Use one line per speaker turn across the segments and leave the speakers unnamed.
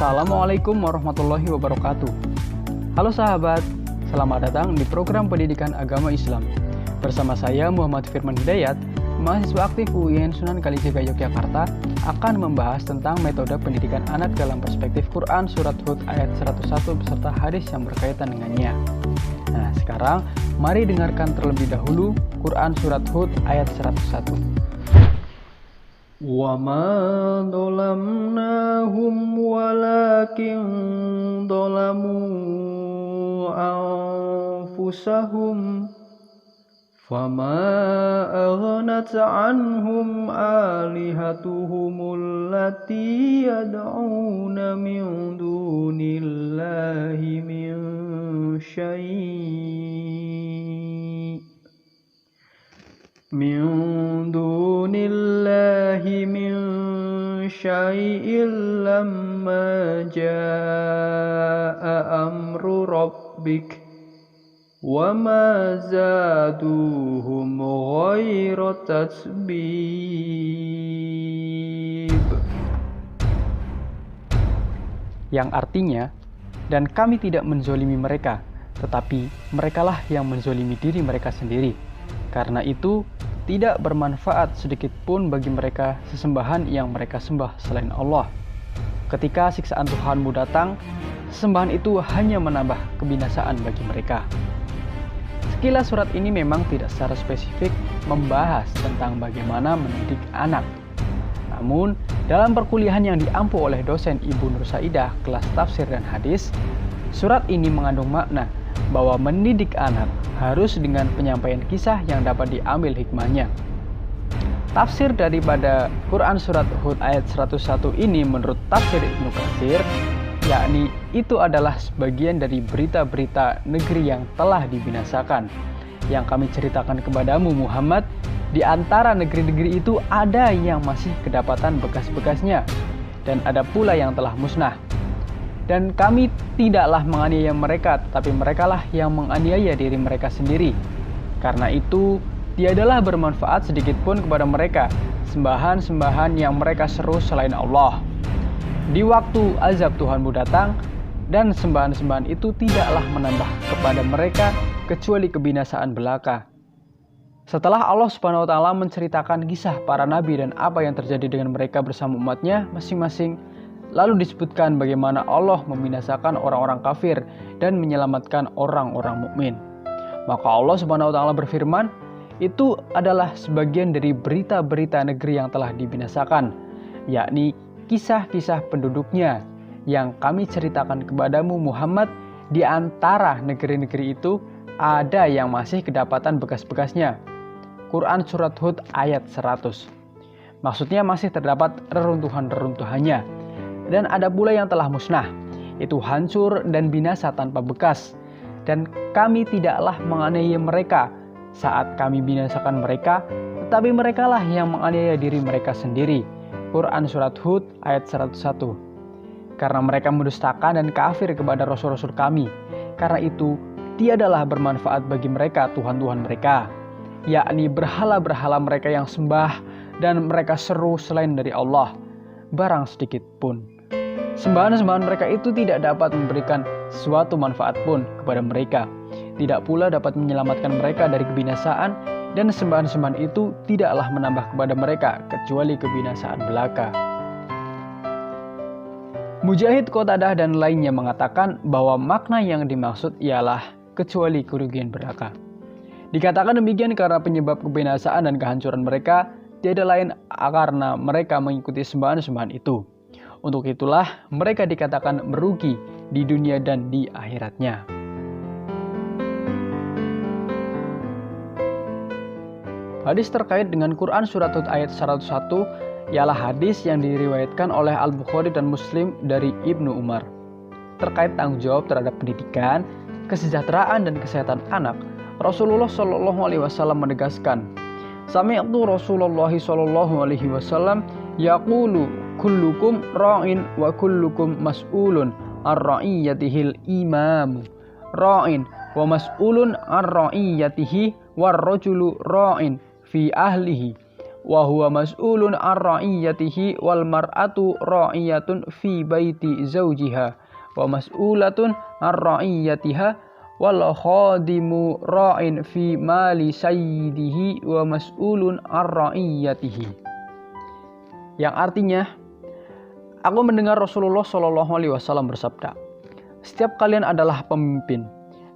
Assalamualaikum warahmatullahi wabarakatuh. Halo sahabat, selamat datang di program Pendidikan Agama Islam. Bersama saya Muhammad Firman Hidayat, mahasiswa aktif UIN Sunan Kalijaga Yogyakarta, akan membahas tentang metode pendidikan anak dalam perspektif Quran Surat Hud ayat 101 beserta hadis yang berkaitan dengannya. Nah, sekarang mari dengarkan terlebih dahulu Quran Surat Hud ayat 101. وَمَا ظَلَمْنَاهُمْ وَلَكِنْ ظَلَمُوا أَنفُسَهُمْ فَمَا أَغْنَتْ عَنْهُمْ آلِهَتُهُمُ الَّتِي يَدْعُونَ مِنْ دُونِ اللَّهِ مِنْ شَيْءٍ لَمَّا جَاءَ أَمْرُ رَبِّكَ وَمَا زَادُوهُمْ غَيْرَ تَتْبِيبٍ. Yang artinya, dan kami tidak menzolimi mereka, tetapi merekalah yang menzolimi diri mereka sendiri. Karena itu, tidak bermanfaat sedikit pun bagi mereka sesembahan yang mereka sembah selain Allah. Ketika siksaan Tuhanmu datang, sesembahan itu hanya menambah kebinasaan bagi mereka. Sekilas surat ini memang tidak secara spesifik membahas tentang bagaimana mendidik anak. Namun, dalam perkuliahan yang diampu oleh dosen Ibu Nur Saidah kelas tafsir dan hadis, surat ini mengandung makna bahwa mendidik anak harus dengan penyampaian kisah yang dapat diambil hikmahnya. Tafsir daripada Quran Surat Hud ayat 101 ini menurut tafsir Ibnu Katsir, yakni itu adalah sebagian dari berita-berita negeri yang telah dibinasakan. Yang kami ceritakan kepadamu Muhammad, di antara negeri-negeri itu ada yang masih kedapatan bekas-bekasnya, dan ada pula yang telah musnah. Dan kami tidaklah menganiaya mereka, tetapi merekalah yang menganiaya diri mereka sendiri. Karena itu, tiadalah bermanfaat sedikit pun kepada mereka sembahan-sembahan yang mereka seru selain Allah. Di waktu azab Tuhanmu datang, dan sembahan-sembahan itu tidaklah menambah kepada mereka kecuali kebinasaan belaka. Setelah Allah Subhanahu wa Ta'ala menceritakan kisah para nabi dan apa yang terjadi dengan mereka bersama umatnya masing-masing, lalu disebutkan bagaimana Allah membinasakan orang-orang kafir dan menyelamatkan orang-orang mukmin. Maka Allah Subhanahu wa Ta'ala berfirman, itu adalah sebagian dari berita-berita negeri yang telah dibinasakan, yakni kisah-kisah penduduknya yang kami ceritakan kepadamu Muhammad. Di antara negeri-negeri itu ada yang masih kedapatan bekas-bekasnya. Quran Surat Hud ayat 100. Maksudnya masih terdapat reruntuhan-reruntuhannya. Dan ada pula yang telah musnah, itu hancur dan binasa tanpa bekas. Dan kami tidaklah menganiaya mereka saat kami binasakan mereka, tetapi merekalah yang menganiaya diri mereka sendiri. Quran Surat Hud ayat 101. Karena mereka mendustakan dan kafir kepada rasul-rasul kami, karena itu tiadalah bermanfaat bagi mereka Tuhan-Tuhan mereka, yakni berhala-berhala mereka yang sembah dan mereka seru selain dari Allah, barang sedikit pun. Sembahan-sembahan mereka itu tidak dapat memberikan suatu manfaat pun kepada mereka, tidak pula dapat menyelamatkan mereka dari kebinasaan, dan sembahan-sembahan itu tidaklah menambah kepada mereka kecuali kebinasaan belaka. Mujahid, Qatadah, dan lainnya mengatakan bahwa makna yang dimaksud ialah kecuali kerugian belaka. Dikatakan demikian karena penyebab kebinasaan dan kehancuran mereka tiada lain karena mereka mengikuti sembahan-sembahan itu. Untuk itulah mereka dikatakan merugi di dunia dan di akhiratnya. Hadis terkait dengan Quran Surat Hud ayat 101 ialah hadis yang diriwayatkan oleh Al-Bukhari dan Muslim dari Ibnu Umar. Terkait tanggung jawab terhadap pendidikan, kesejahteraan dan kesehatan anak, Rasulullah SAW menegaskan, Sami'tu Rasulullah SAW yaqulu kullukum ra'in wa kullukum mas'ulun ar-ra'iyatihil imam ra'in wa mas'ulun ar-ra'iyatihi war rajulu ra'in fi ahlihi wa huwa mas'ulun an ra'iyatihi wal mar'atu ra'iyatun fi baiti zawjiha wa mas'ulatun an ra'iyatiha wal khadimu ra'in fi mali sayyidihi wa mas'ulun an ra'iyatihi. Yang artinya, aku mendengar Rasulullah Shallallahu Alaihi Wasallam bersabda, setiap kalian adalah pemimpin,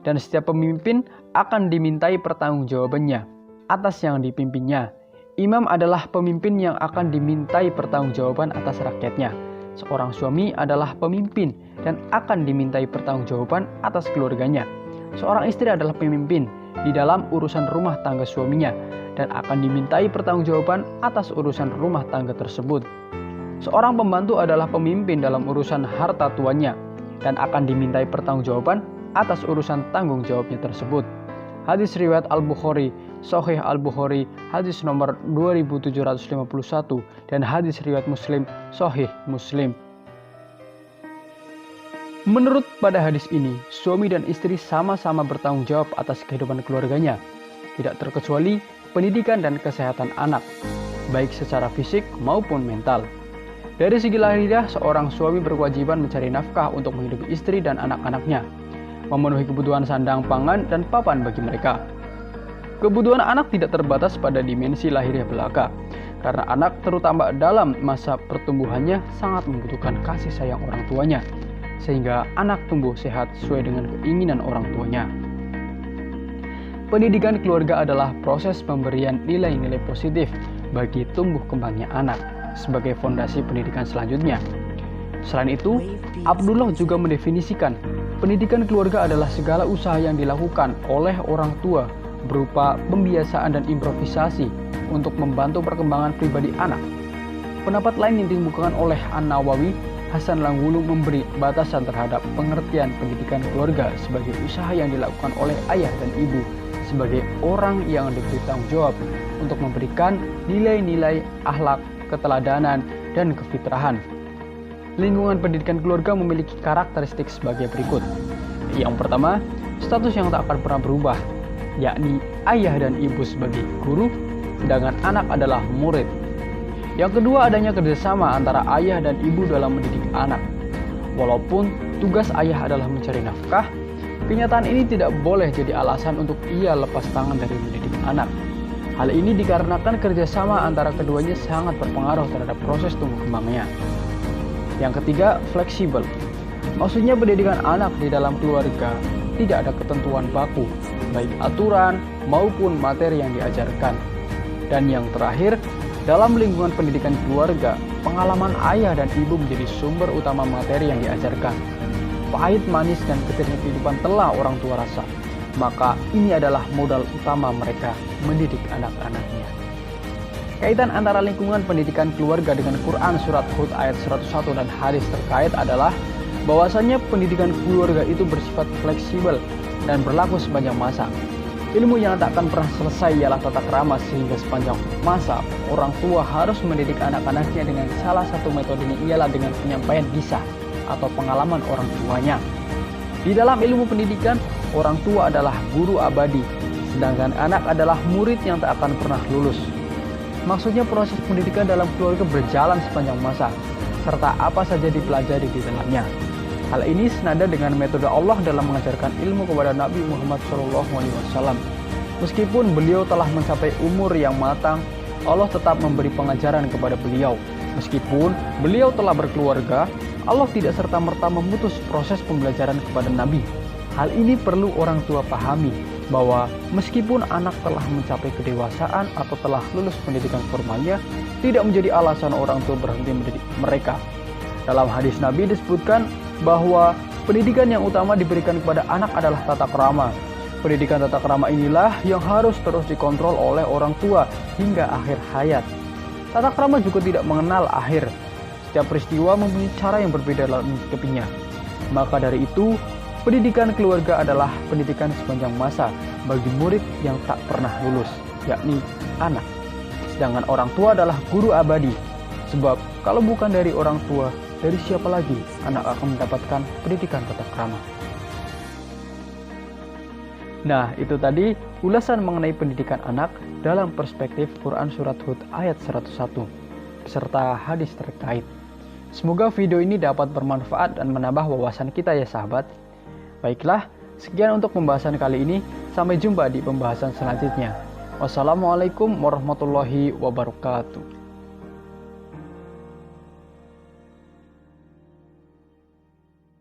dan setiap pemimpin akan dimintai pertanggungjawabannya atas yang dipimpinnya. Imam adalah pemimpin yang akan dimintai pertanggungjawaban atas rakyatnya. Seorang suami adalah pemimpin dan akan dimintai pertanggungjawaban atas keluarganya. Seorang istri adalah pemimpin di dalam urusan rumah tangga suaminya dan akan dimintai pertanggungjawaban atas urusan rumah tangga tersebut. Seorang pembantu adalah pemimpin dalam urusan harta tuannya dan akan dimintai pertanggungjawaban atas urusan tanggung jawabnya tersebut. Hadis riwayat Al-Bukhari, Sahih Al-Bukhari, hadis nomor 2751 dan hadis riwayat Muslim, Sahih Muslim. Menurut pada hadis ini, suami dan istri sama-sama bertanggung jawab atas kehidupan keluarganya, tidak terkecuali pendidikan dan kesehatan anak, baik secara fisik maupun mental. Dari segi lahiriah, seorang suami berkewajiban mencari nafkah untuk menghidupi istri dan anak-anaknya, memenuhi kebutuhan sandang, pangan, dan papan bagi mereka. Kebutuhan anak tidak terbatas pada dimensi lahiriah belaka, karena anak terutama dalam masa pertumbuhannya sangat membutuhkan kasih sayang orang tuanya, sehingga anak tumbuh sehat sesuai dengan keinginan orang tuanya. Pendidikan keluarga adalah proses pemberian nilai-nilai positif bagi tumbuh kembangnya anak sebagai fondasi pendidikan selanjutnya. Selain itu, Abdullah juga mendefinisikan pendidikan keluarga adalah segala usaha yang dilakukan oleh orang tua berupa pembiasaan dan improvisasi untuk membantu perkembangan pribadi anak. Pendapat lain yang dikemukakan oleh An-Nawawi, Hasan Langgulung memberi batasan terhadap pengertian pendidikan keluarga sebagai usaha yang dilakukan oleh ayah dan ibu sebagai orang yang diberi tanggung jawab untuk memberikan nilai-nilai akhlak, keteladanan, dan kefitrahan. Lingkungan pendidikan keluarga memiliki karakteristik sebagai berikut. Yang pertama, status yang tak akan pernah berubah, yakni ayah dan ibu sebagai guru, sedangkan anak adalah murid. Yang kedua, adanya kerjasama antara ayah dan ibu dalam mendidik anak. Walaupun tugas ayah adalah mencari nafkah, kenyataan ini tidak boleh jadi alasan untuk ia lepas tangan dari mendidik anak. Hal ini dikarenakan kerjasama antara keduanya sangat berpengaruh terhadap proses tumbuh kembangnya. Yang ketiga, fleksibel. Maksudnya pendidikan anak di dalam keluarga tidak ada ketentuan baku, baik aturan maupun materi yang diajarkan. Dan yang terakhir, dalam lingkungan pendidikan keluarga, pengalaman ayah dan ibu menjadi sumber utama materi yang diajarkan. Pahit, manis, dan getirnya kehidupan telah orang tua rasa. Maka ini adalah modal utama mereka mendidik anak-anaknya. Kaitan antara lingkungan pendidikan keluarga dengan Quran Surat Hud ayat 101 dan hadis terkait adalah bahwasannya pendidikan keluarga itu bersifat fleksibel dan berlaku sepanjang masa. Ilmu yang tak akan pernah selesai ialah tata krama, sehingga sepanjang masa orang tua harus mendidik anak-anaknya dengan salah satu metodenya ialah dengan penyampaian kisah atau pengalaman orang tuanya. Di dalam ilmu pendidikan, orang tua adalah guru abadi, sedangkan anak adalah murid yang tak akan pernah lulus. Maksudnya proses pendidikan dalam keluarga berjalan sepanjang masa, serta apa saja dipelajari di dalamnya. Hal ini senada dengan metode Allah dalam mengajarkan ilmu kepada Nabi Muhammad SAW. Meskipun beliau telah mencapai umur yang matang, Allah tetap memberi pengajaran kepada beliau. Meskipun beliau telah berkeluarga, Allah tidak serta-merta memutus proses pembelajaran kepada Nabi. Hal ini perlu orang tua pahami, bahwa meskipun anak telah mencapai kedewasaan atau telah lulus pendidikan formalnya, tidak menjadi alasan orang tua berhenti mendidik mereka. Dalam hadis Nabi disebutkan bahwa pendidikan yang utama diberikan kepada anak adalah tata krama. Pendidikan tata krama inilah yang harus terus dikontrol oleh orang tua hingga akhir hayat. Tata krama juga tidak mengenal akhir. Setiap peristiwa mempunyai cara yang berbeda dalam menyikapinya. Maka dari itu, pendidikan keluarga adalah pendidikan sepanjang masa bagi murid yang tak pernah lulus, yakni anak. Sedangkan orang tua adalah guru abadi. Sebab kalau bukan dari orang tua, dari siapa lagi anak akan mendapatkan pendidikan tata krama? Nah, itu tadi ulasan mengenai pendidikan anak dalam perspektif Quran Surat Hud ayat 101, beserta hadis terkait. Semoga video ini dapat bermanfaat dan menambah wawasan kita ya sahabat. Baiklah, sekian untuk pembahasan kali ini. Sampai jumpa di pembahasan selanjutnya. Wassalamualaikum warahmatullahi wabarakatuh.